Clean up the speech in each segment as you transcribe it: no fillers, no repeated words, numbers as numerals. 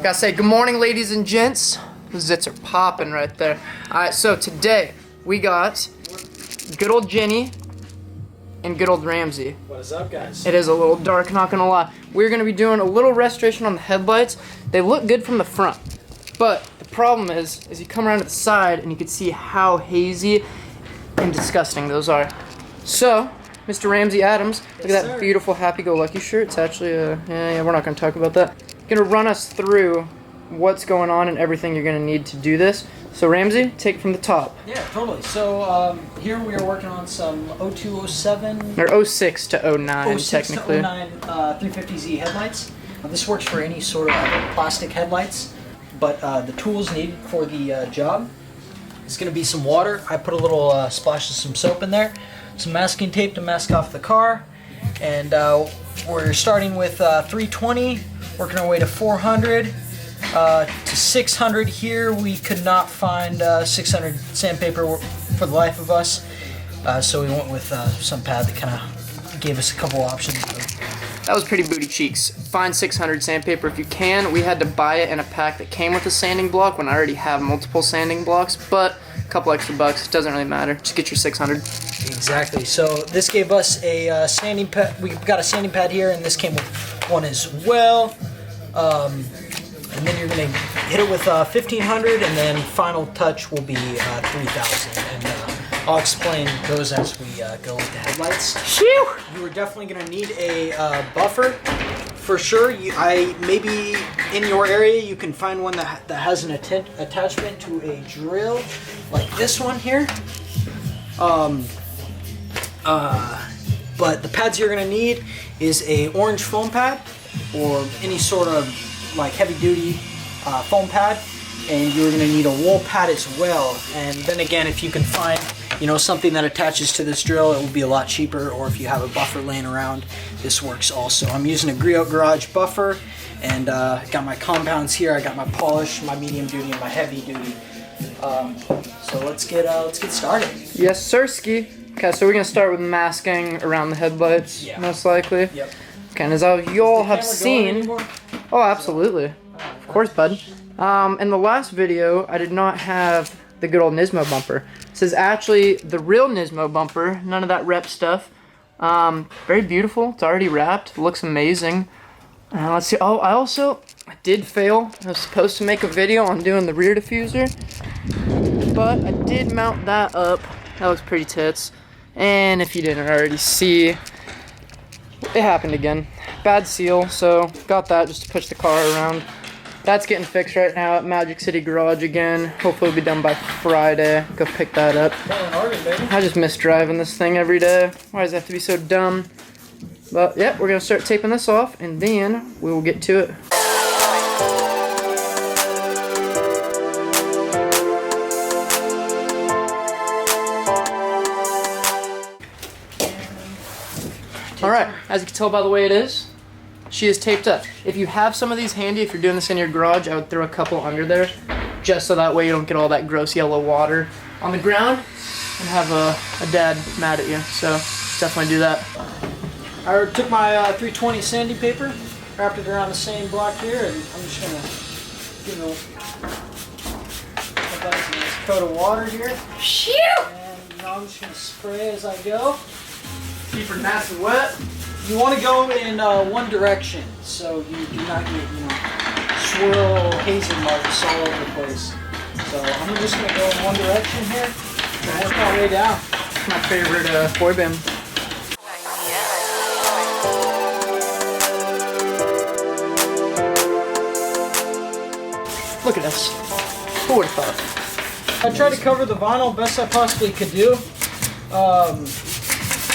Gotta say good morning, ladies and gents. The zits are popping right there. Alright, so today we got good old Jenny and good old Ramsey. What is up, guys? It is a little dark, not gonna lie. We're gonna be doing a little restoration on the headlights. They look good from the front, but the problem is you come around to the side and you can see how hazy and disgusting those are. So, Mr. Ramsey Adams, look at that beautiful happy-go-lucky shirt. It's actually yeah, we're not gonna talk about that. Gonna run us through what's going on and everything you're gonna need to do this. So Ramsey, take it from the top. Yeah, totally. So here we are working on some 0207 or 06 to 09 technically. 09 350Z headlights. This works for any sort of plastic headlights, but the tools needed for the job is going to be some water. I put a little splash of some soap in there, some masking tape to mask off the car, and we're starting with 320, working our way to 400. To 600 here. We could not find 600 sandpaper for the life of us, so we went with some pad that kind of gave us a couple options. That was pretty booty cheeks. Find 600 sandpaper if you can. We had to buy it in a pack that came with a sanding block when I already have multiple sanding blocks, but a couple extra bucks, doesn't really matter. Just get your 600. Exactly. So this gave us a sanding pad. We got a sanding pad here, and this came with one as well. And then you're going to hit it with 1500, and then final touch will be 3000. And I'll explain those as we go with the headlights. Phew! You are definitely going to need a buffer for sure. Maybe in your area you can find one that has an attachment to a drill, like this one here. But the pads you're going to need is a orange foam pad or any sort of like heavy duty foam pad, and you're going to need a wool pad as well. And then again, if you can find something that attaches to this drill, it will be a lot cheaper, or if you have a buffer laying around, this works also. I'm using a Griot Garage buffer, and got my compounds here. I got my polish, my medium duty, and my heavy duty. So let's get started. Yes, sirski. Okay, so we're gonna start with masking around the headlights, most likely. Yep. Okay, and as you all have seen, oh, absolutely, of course, bud. In the last video, I did not have the good old Nismo bumper. This is actually the real Nismo bumper, none of that rep stuff. Very beautiful. It's already wrapped. Looks amazing. Let's see. Oh, I did fail. I was supposed to make a video on doing the rear diffuser, but I did mount that up. That looks pretty tits. And if you didn't already see, it happened again. Bad seal, so got that just to push the car around. That's getting fixed right now at Magic City Garage again. Hopefully it'll be done by Friday. Go pick that up. I just miss driving this thing every day. Why does it have to be so dumb? But yeah, we're gonna start taping this off, and then we will get to it. Alright, as you can tell by the way it is, she is taped up. If you have some of these handy, if you're doing this in your garage, I would throw a couple under there, just so that way you don't get all that gross yellow water on the ground and have a dad mad at you. So definitely do that. I took my 320 sanding paper, wrapped it around the same block here, and I'm just gonna give a nice coat of water here. Shoo! And I'm just gonna spray as I go. Keep her nice and wet. You want to go in one direction, so you do not get, swirl hazy marks all over the place. So I'm just going to go in one direction here and work my way down. My favorite boy band. Look at us. Who would have thought? I tried to cover the vinyl best I possibly could do.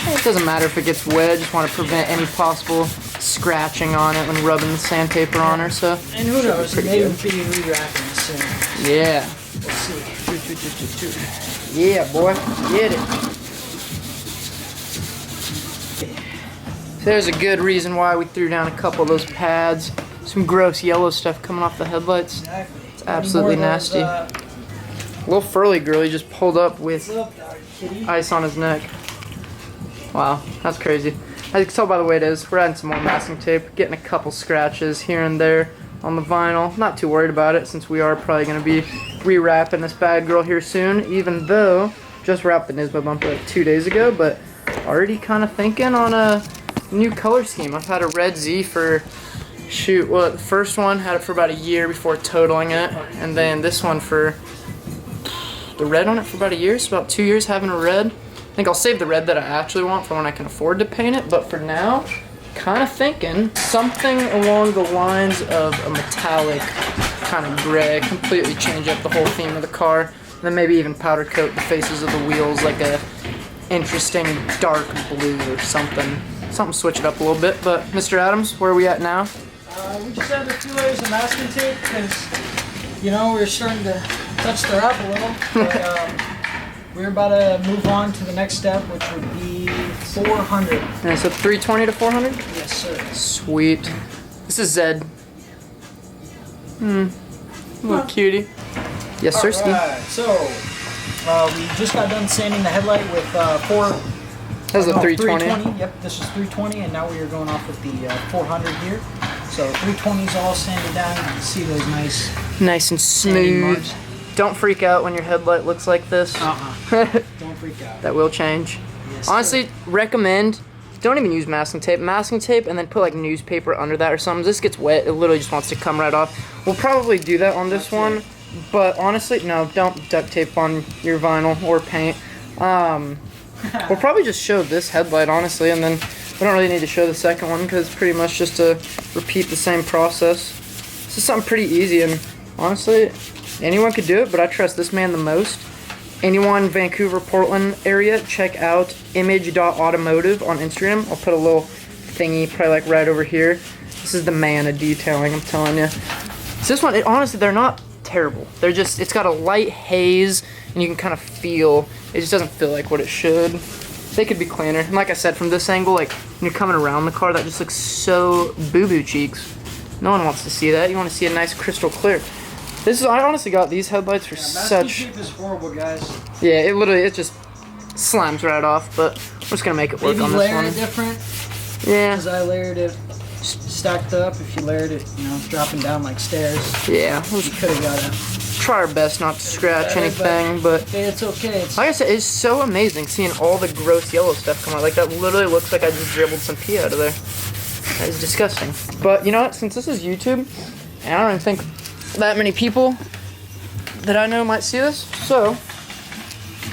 It doesn't matter if it gets wet. I just want to prevent any possible scratching on it when rubbing the sandpaper on her. So, and who knows, maybe we'll be re-wrapping this soon. Yeah. Let's see. Yeah, boy, get it. There's a good reason why we threw down a couple of those pads. Some gross yellow stuff coming off the headlights. Exactly. It's absolutely nasty. Little furry girl he just pulled up with ice on his neck. Wow, that's crazy. As you can tell by the way it is, we're adding some more masking tape, getting a couple scratches here and there on the vinyl. Not too worried about it since we are probably going to be rewrapping this bad girl here soon, even though just wrapped the Nismo bumper like 2 days ago, but already kind of thinking on a new color scheme. I've had a red Z for, shoot, well, the first one had it for about a year before totaling it, and then this one for the red on it for about a year, so about 2 years having a red. I think I'll save the red that I actually want for when I can afford to paint it, but for now, kind of thinking something along the lines of a metallic kind of gray, completely change up the whole theme of the car, and then maybe even powder coat the faces of the wheels like a interesting dark blue or something. Something switch it up a little bit. But Mr. Adams, where are we at now? We just added a few layers of masking tape because, you know, we're starting to touch the wrap a little. But, we're about to move on to the next step, which would be 400. And so 320 to 400? Yes, sir. Sweet. This is Zed. Little cutie. Yes, sir, Steve. Alright, so we just got done sanding the headlight with That was a 320. 320. Yep, this is 320, and now we are going off with the 400 here. So 320 is all sanded down. You can see those Nice and smooth. marks. Don't freak out when your headlight looks like this. Don't freak out. That will change. Yes, Honestly, recommend, don't even use masking tape. Masking tape and then put like newspaper under that or something. This gets wet, it literally just wants to come right off. We'll probably do that on this one, but honestly, no, don't duct tape on your vinyl or paint. We'll probably just show this headlight, honestly, and then we don't really need to show the second one because it's pretty much just to repeat the same process. This is something pretty easy, and honestly, anyone could do it, but I trust this man the most. Anyone Vancouver, Portland area, check out image.automotive on Instagram. I'll put a little thingy probably like right over here. This is the man of detailing, I'm telling you. So this one, honestly, they're not terrible. They're just, it's got a light haze, and you can kind of feel, it just doesn't feel like what it should. They could be cleaner. And like I said, from this angle, like when you're coming around the car, that just looks so boo-boo cheeks. No one wants to see that. You want to see a nice crystal clear. This is, I honestly got these headlights for such. Masking tape is horrible, guys. Yeah, it just slimes right off, but we're just gonna make it work Maybe on this layer one. it different. Yeah. Because I layered it stacked up. If you layered it, you know, dropping down like stairs. Yeah. You could have got it. Try our best not to scratch anything, but It's okay. It's like I said, it's so amazing seeing all the gross yellow stuff come out. Like that literally looks like I just dribbled some pee out of there. That is disgusting. But you know what? Since this is YouTube, and I don't even think that many people that I know might see this, so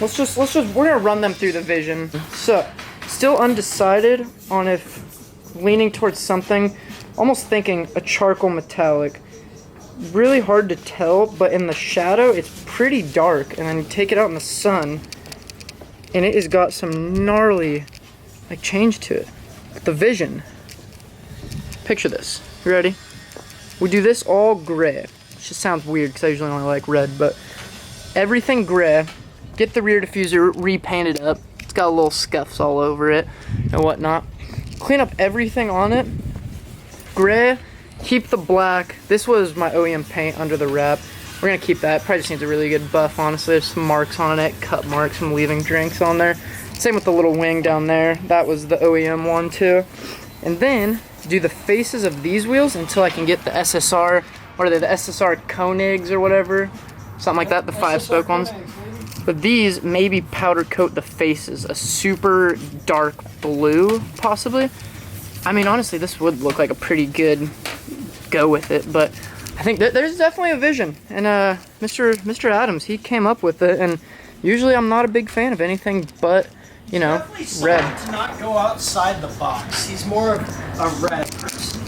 we're gonna run them through the vision. So, still undecided on if leaning towards something, almost thinking a charcoal metallic. Really hard to tell, but in the shadow it's pretty dark, and then you take it out in the sun and it has got some gnarly like change to it. The vision. Picture this. You ready? We do this all gray. It just sounds weird because I usually only like red, but everything gray. Get the rear diffuser repainted up. It's got little scuffs all over it and whatnot. Clean up everything on it. Gray. Keep the black. This was my OEM paint under the wrap. We're gonna keep that. Probably just needs a really good buff, honestly. There's some marks on it, cut marks from leaving drinks on there. Same with the little wing down there. That was the OEM one too. And then do the faces of these wheels until I can get the SSR, what are they, the SSR Koenigs or whatever? Something like that, the 5-spoke ones. But these maybe powder coat the faces, a super dark blue, possibly. I mean, honestly, this would look like a pretty good go with it, but I think there's definitely a vision. And Mr. Adams, he came up with it, and usually I'm not a big fan of anything but, you know, red. To not go outside the box. He's more of a red person.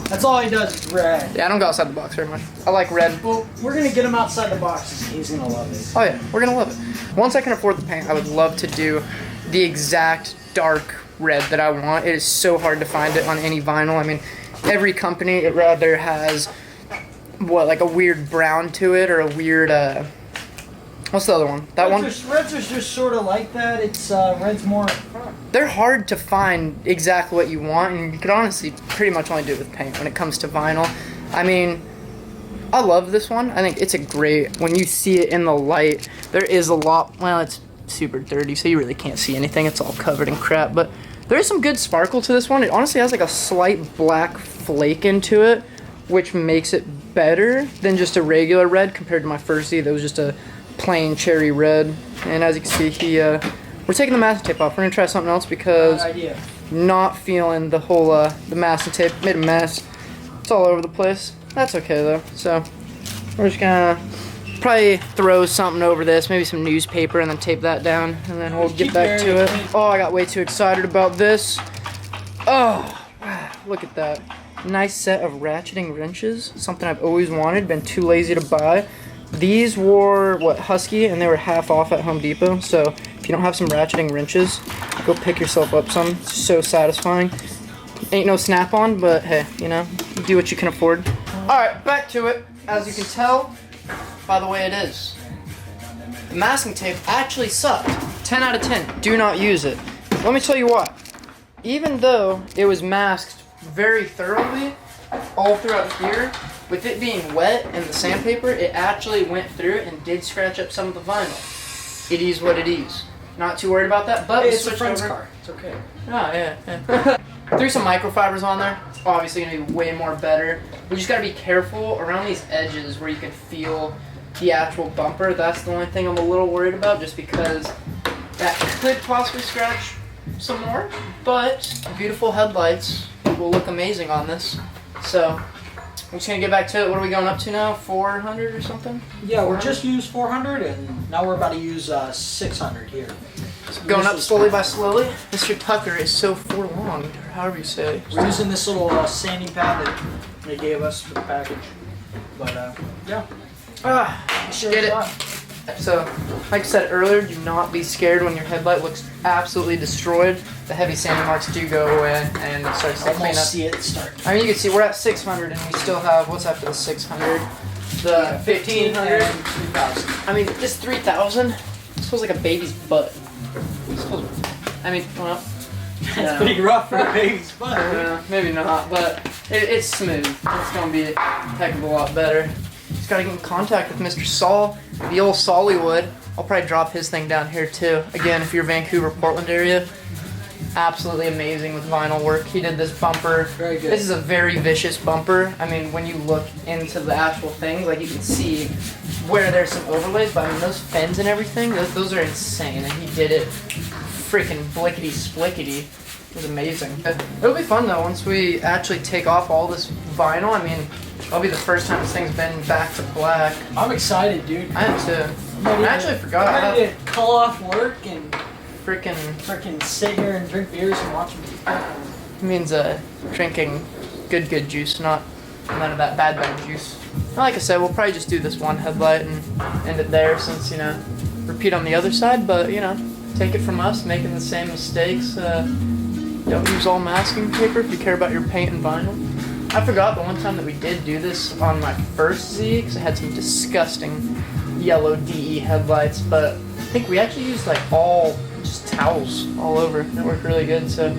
That's all he does is red. Yeah, I don't go outside the box very much. I like red. Well, we're gonna get him outside the box. He's gonna love it. Oh yeah, we're gonna love it. Once I can afford the paint, I would love to do the exact dark red that I want. It is so hard to find it on any vinyl. I mean, every company, it rather has, what, like a weird brown to it, or a weird, what's the other one? That one? Reds are just sort of like that. It's, red's more... They're hard to find exactly what you want, and you could honestly pretty much only do it with paint when it comes to vinyl. I mean, I love this one. I think it's a great, when you see it in the light, there is a lot, well, it's super dirty, so you really can't see anything. It's all covered in crap, but there is some good sparkle to this one. It honestly has like a slight black flake into it, which makes it better than just a regular red compared to my first Z that was just a plain cherry red. And as you can see, we're taking the masking tape off. We're gonna try something else because not feeling the whole the masking tape. Made a mess. It's all over the place. That's okay though. So we're just gonna probably throw something over this, maybe some newspaper, and then tape that down, and then we'll get back to it. Oh, I got way too excited about this. Oh, wow, look at that. Nice set of ratcheting wrenches. Something I've always wanted, been too lazy to buy. These were, what, Husky, and they were half off at Home Depot. So if you don't have some ratcheting wrenches, go pick yourself up some. It's so satisfying. Ain't no Snap-on, but hey, you know, do what you can afford. Alright, back to it. As you can tell by the way it is, the masking tape actually sucked. 10 out of 10. Do not use it. Let me tell you why. Even though it was masked very thoroughly all throughout here, with it being wet and the sandpaper, it actually went through and did scratch up some of the vinyl. It is what it is. Not too worried about that, but hey, it's a friend's car. It's okay. Oh, yeah. Threw some microfibers on there. Obviously gonna be way more better. We just gotta be careful around these edges where you can feel the actual bumper. That's the only thing I'm a little worried about, just because that could possibly scratch some more. But beautiful headlights will look amazing on this. So I'm just gonna get back to it. What are we going up to now? 400 or something? Yeah, we're just used 400, and now we're about to use 600 here. So going up slowly by slowly. Mr. Tucker is so forlorn, or however you say. We're using this little sanding pad that they gave us for the package. But yeah. Get it. So, like I said earlier, do not be scared when your headlight looks absolutely destroyed. The heavy sanding marks do go away and it starts to clean up. See it start. I mean, you can see we're at 600 and we still have, what's after the 600? The 1500. 3,000. I mean, this 3,000 feels like a baby's butt. I mean, well, That's pretty rough for a baby's butt. maybe not, but it's smooth. It's gonna be a heck of a lot better. Just gotta get in contact with Mr. Saul, the old Sollywood. I'll probably drop his thing down here too. Again, if you're Vancouver, Portland area, absolutely amazing with vinyl work. He did this bumper. Very good. This is a very vicious bumper. I mean, when you look into the actual things, like you can see where there's some overlays, but I mean, those fins and everything, those are insane. And he did it freaking blickety splickety. It was amazing. It'll be fun though once we actually take off all this vinyl. I mean, that'll be the first time this thing's been back to black. I'm excited, dude. I am too. I actually forgot. I'm ready to call off work and freaking sit here and drink beers and watch them. It means drinking good juice, not none of that bad juice. Like I said, we'll probably just do this one headlight and end it there, since, you know, repeat on the other side, but, you know, take it from us, making the same mistakes. Don't use all masking paper if you care about your paint and vinyl. I forgot the one time that we did do this on my first Z, because I had some disgusting yellow DE headlights, but I think we actually used like all just towels all over. It worked really good, so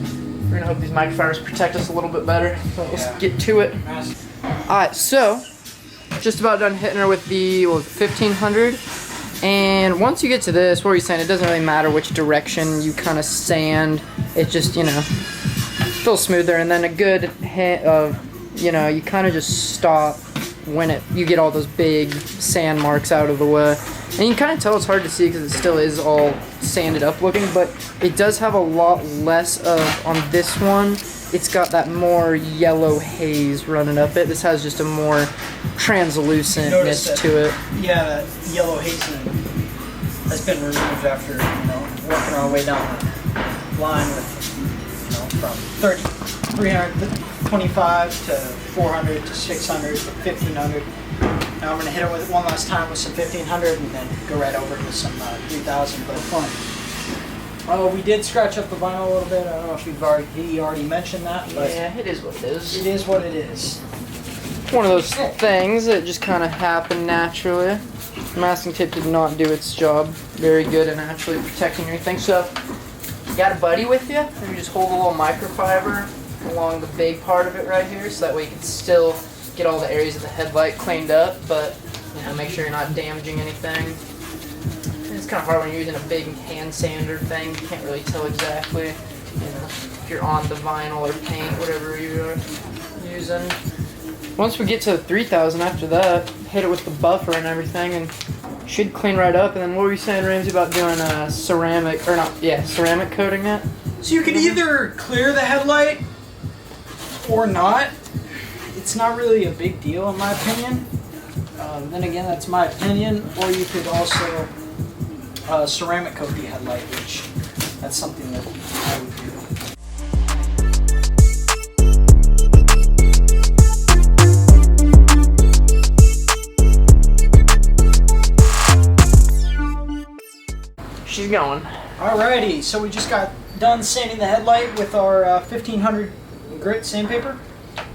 we're gonna hope these microfibers protect us a little bit better. But let's get to it. Alright, so just about done hitting her with the 1500. And once you get to this, what were you saying? It doesn't really matter which direction you kind of sand. It just, you know, feels smoother. And then a good hit of, you know, you kind of just stop when you get all those big sand marks out of the way. And you can kind of tell it's hard to see because it still is all sanded up looking, but it does have a lot less of, on this one, it's got that more yellow haze running up it. This has just a more translucentness to it. Yeah, that yellow haze has been removed after, you know, working our way down the line with, you know, from 325 to 400 to 600 to 1500. Now I'm going to hit it with one last time with some 1500 and then go right over to some 3000, but fun. We did scratch up the vinyl a little bit. I don't know if he already mentioned that, but yeah, it is what it is. It is what it is. One of those things that just kind of happened naturally. Masking tape did not do its job very good in actually protecting anything. So, you got a buddy with you? Maybe just hold a little microfiber along the big part of it right here, so that way you can still get all the areas of the headlight cleaned up, but, you know, make sure you're not damaging anything. It's kind of hard when you're using a big hand sander thing. You can't really tell exactly, you know, if you're on the vinyl or paint, whatever you're using. Once we get to 3000 after that, hit it with the buffer and everything, and should clean right up. And then what were you saying, Ramsey, about doing ceramic coating it? So you could either clear the headlight or not. It's not really a big deal in my opinion. Then again, that's my opinion. Or you could also ceramic coat the headlight, which that's something that I would do. She's going. Alrighty, so we just got done sanding the headlight with our 1500 grit sandpaper.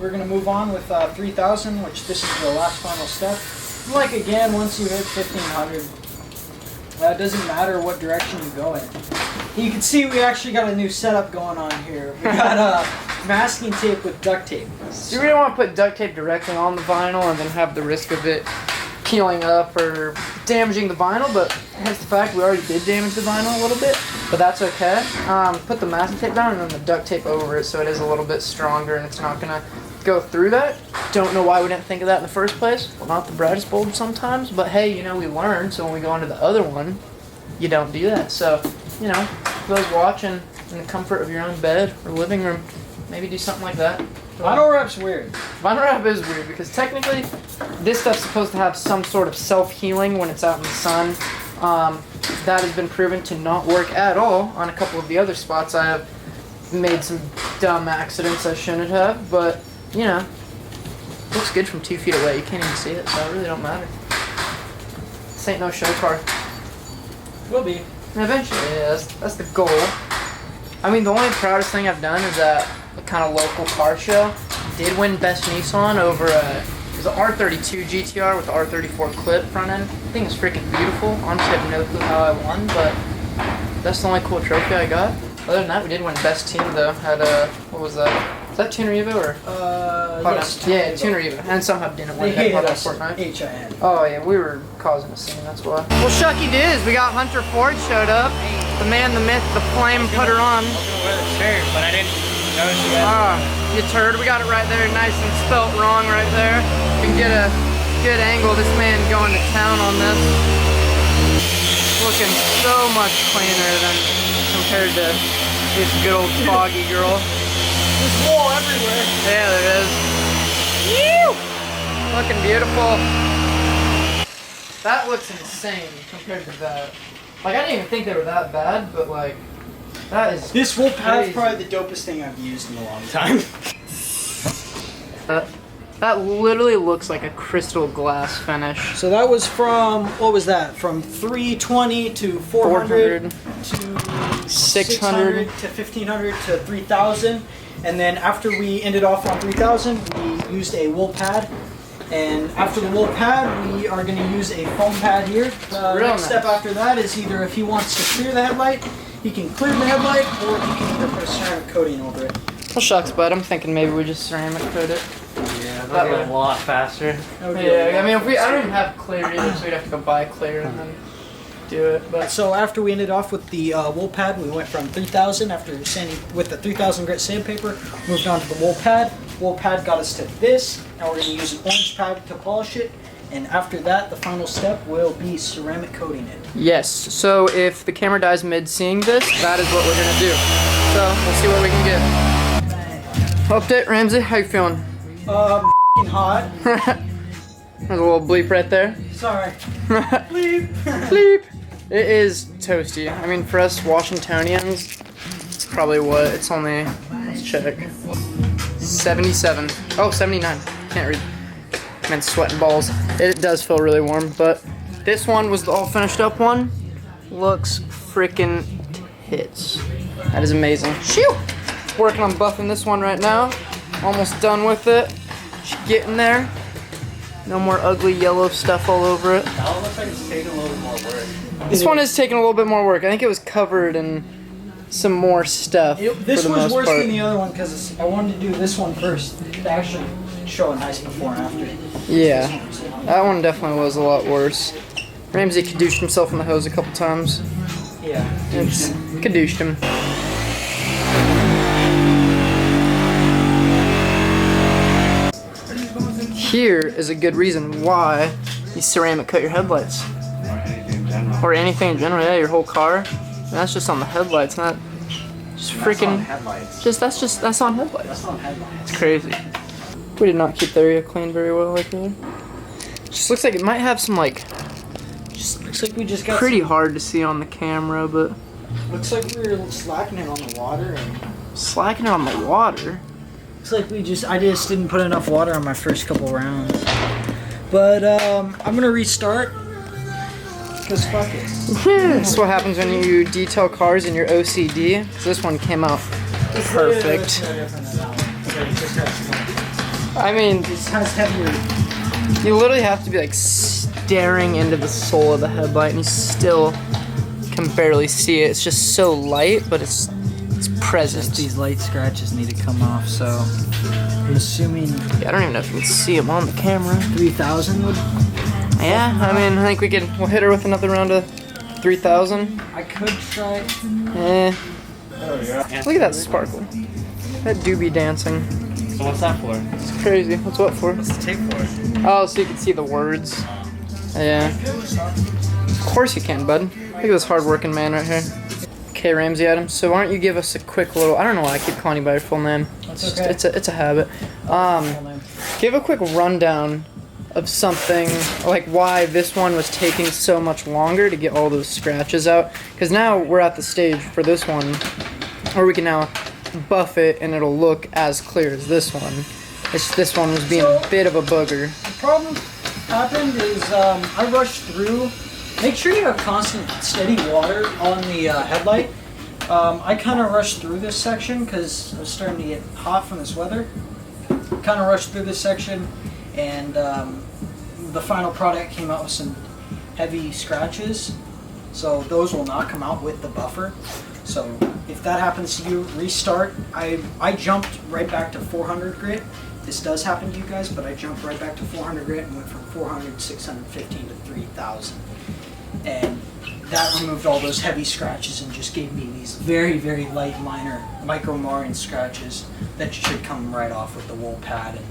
We're going to move on with 3000, which this is the last final step. Like again, once you hit 1500, it doesn't matter what direction you go in. You can see we actually got a new setup going on here. We got masking tape with duct tape. So you really want to put duct tape directly on the vinyl and then have the risk of it peeling up or damaging the vinyl, but hence the fact we already did damage the vinyl a little bit, but that's okay. Put the masking tape down and then the duct tape over it so it is a little bit stronger and it's not going to go through that. Don't know why we didn't think of that in the first place. Well, not the brightest bulb sometimes, but hey, you know, we learned, so when we go into the other one, you don't do that. So, you know, for those watching in the comfort of your own bed or living room, maybe do something like that. Vinyl wrap's weird. Vinyl wrap is weird because technically this stuff's supposed to have some sort of self-healing when it's out in the sun. That has been proven to not work at all on a couple of the other spots. I have made some dumb accidents I shouldn't have, but you know, looks good from 2 feet away. You can't even see it, so it really don't matter. This ain't no show car. Will be. Eventually, yeah, that's the goal. I mean, the only proudest thing I've done is that a kind of local car show. Did win Best Nissan over it was an R32 GTR with the R34 clip front end. The thing is freaking beautiful. Honestly, I have no clue how I won, but that's the only cool trophy I got. Other than that, we did win Best Team though. At what was that? Is that Tuner Evo or? Yes. Yeah, Tuner Evo. And somehow didn't win. They hated us. Fortnite. HIN. Oh yeah, we were causing a scene. That's why. Well, Shucky Diz, we got Hunter Ford showed up. The man, the myth, the flame putter on. I was gonna wear the shirt, but I didn't notice you had You turd. We got it right there, nice and spelt wrong right there. You can get a good angle. This man going to town on this. Looking so much cleaner than compared to this good old foggy girl. There's wool everywhere. Yeah, there is. Ew! Looking beautiful. That looks insane compared to that. Like, I didn't even think they were that bad, but like, that is This wool pad is crazy. probably the dopest thing I've used in a long time. That literally looks like a crystal glass finish. So that was from, what was that? From 320 to 400 to 600 to 1500 to 3000. And then after we ended off on 3000, we used a wool pad. And after the wool pad, we are going to use a foam pad here. The Real next step nice. after that is either if he wants to clear the headlight, he can clear the headlight, or he can either put a ceramic coating over it. Well, shucks, bud. I'm thinking maybe we just ceramic coat it. Yeah, That that'll way. be a lot faster. Yeah, I mean, if I don't even have clear either, so we'd have to go buy clear and then do it. But So after we ended off with the wool pad, we went from 3000 after sanding with the 3000 grit sandpaper, moved on to the wool pad. Wool pad got us to this. Now we're going to use an orange pad to polish it. And after that, the final step will be ceramic coating it. yes, so if the camera dies mid-seeing this, that is what we're gonna do. So we'll see what we can get. Update, Ramsey. How you feeling? F***ing hot. There's a little bleep right there. Sorry. Bleep. Bleep. It is toasty. I mean, for us Washingtonians, it's probably what? It's only, let's check, 77. Oh, 79. Can't read. Man, sweating balls. It does feel really warm, but this one was the all finished up one. Looks freaking tits. That is amazing. Shoo! Working on buffing this one right now. Almost done with it. Just getting there. No more ugly yellow stuff all over it. That one looks like it's taking a little more work. This one is taking a little bit more work. I think it was covered in some more stuff. This for the was most worse part. than the other one because I wanted to do this one first to actually show a nice before and after. Yeah, that one definitely was a lot worse. Ramsey cadooshed himself in the hose a couple times. Yeah. It's cadooshed him. here is a good reason why you ceramic coat your headlights. Or anything in general, yeah, your whole car. And that's just on the headlights, not just freaking. Headlights. That's on headlights. That's on headlights. It's crazy. We did not keep the area clean very well like that. Just looks like it might have some like. Just Looks like we just got pretty hard to see on the camera, but Looks like we were slacking it on the water. And slacking it on the water. looks like I just didn't put enough water on my first couple rounds. But I'm gonna restart. Because fuck it. That's what happens when you detail cars in your OCD. 'Cause this one came out perfect. I mean, This has heavier. you literally have to be like staring into the soul of the headlight, and you still can barely see it. It's just so light, but it's present. These light scratches need to come off. So I'm assuming Yeah, I don't even know if you can see them on the camera. 3,000 would. Yeah, I mean, I think we'll hit her with another round of 3,000. I could try. Eh. Look at that sparkle. That doobie dancing. So what's that for? It's crazy. What's what for? What's the tape for? Oh, so you can see the words. Yeah. Of course you can, bud. Look at this hard-working man right here. Okay, Ramsey Adams. So why don't you give us a quick little? I don't know why I keep calling you by your full name. That's okay. It's a habit. Give a quick rundown of something like why this one was taking so much longer to get all those scratches out. Because now we're at the stage for this one where we can now buff it and it'll look as clear as this one. It's this one was being a bit of a booger. The problem happened is I rushed through. Make sure you have constant, steady water on the headlight. I kind of rushed through this section because I was starting to get hot from this weather. Kind of rushed through this section, and the final product came out with some heavy scratches. So those will not come out with the buffer. So if that happens to you, restart. I jumped right back to 400 grit. This does happen to you guys, but I jumped right back to 400 grit and went from 400, 615 to 3,000. And that removed all those heavy scratches and just gave me these very, very light, minor micro-marring scratches that should come right off with the wool pad and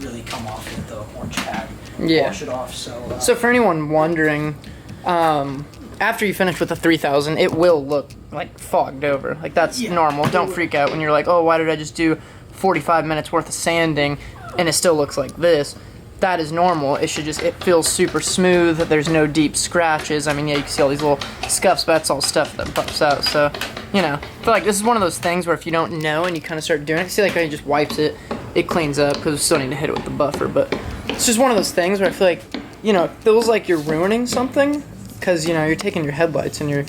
really come off with the orange pad. Yeah. Wash it off. So for anyone wondering, after you finish with the 3,000, it will look like fogged over. Like that's normal. Don't freak out when you're like, oh, why did I just do 45 minutes worth of sanding and it still looks like this? That is normal. It feels super smooth. There's no deep scratches. I mean, yeah, you can see all these little scuffs, but that's all stuff that buffs out. So, you know, I feel like this is one of those things where if you don't know and you kind of start doing it, see like how he just wipes it, it cleans up because we still need to hit it with the buffer. But it's just one of those things where I feel like, you know, it feels like you're ruining something because, you know, you're taking your headlights and you're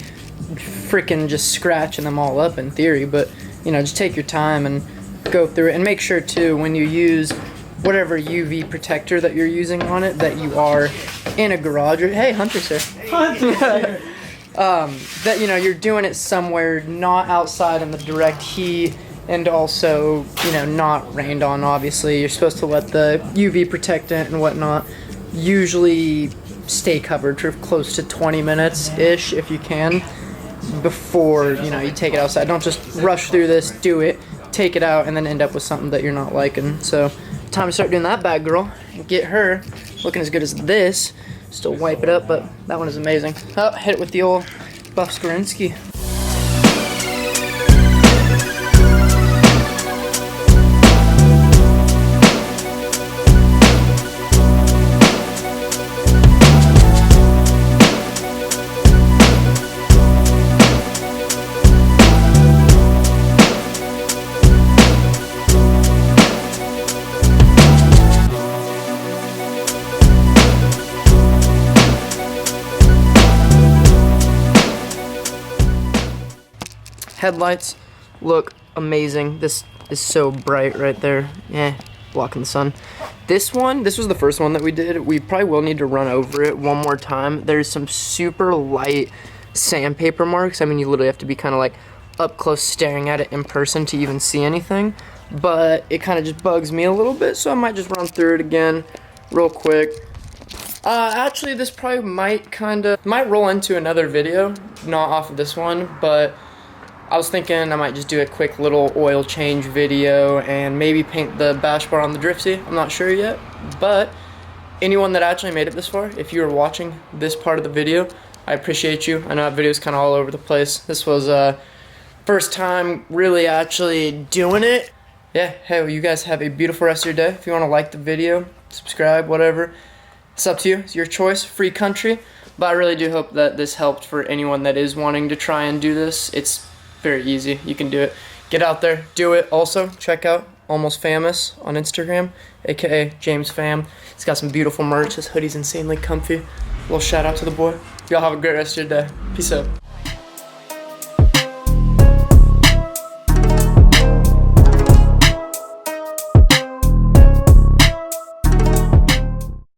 freaking just scratching them all up in theory. But, you know, just take your time and go through it and make sure too when you use whatever UV protector that you're using on it that you are in a garage or hey Hunter's here. That you know you're doing it somewhere not outside in the direct heat and also you know not rained on. Obviously you're supposed to let the UV protectant and whatnot usually stay covered for close to 20 minutes ish if you can before you know you take it outside. Don't just rush through this, do it, take it out and then end up with something that you're not liking. So time to start doing that bad girl and get her looking as good as this. Still wipe it up, but that one is amazing. Oh, hit it with the old Buff Skorinsky. Headlights look amazing. This is so bright right there. Yeah, blocking the sun. This was the first one that we did. We probably will need to run over it one more time. There's some super light sandpaper marks. I mean, you literally have to be kind of like up close staring at it in person to even see anything. But it kind of just bugs me a little bit, so I might just run through it again real quick. Actually, this probably might roll into another video, not off of this one, but I was thinking I might just do a quick little oil change video and maybe paint the bash bar on the Drifty. I'm not sure yet, But anyone that actually made it this far, if you are watching this part of the video, I appreciate you. I know that video's kind of all over the place. This was first time really actually doing it. Yeah, hey, well, you guys have a beautiful rest of your day. If you want to like the video, subscribe, whatever, it's up to you. It's your choice, free country. But I really do hope that this helped for anyone that is wanting to try and do this. It's very easy. You can do it. Get out there, do it. Also, check out Almost Famous on Instagram, aka James Fam. He's got some beautiful merch. His hoodie's insanely comfy. A little shout out to the boy. Y'all have a great rest of your day. Peace out.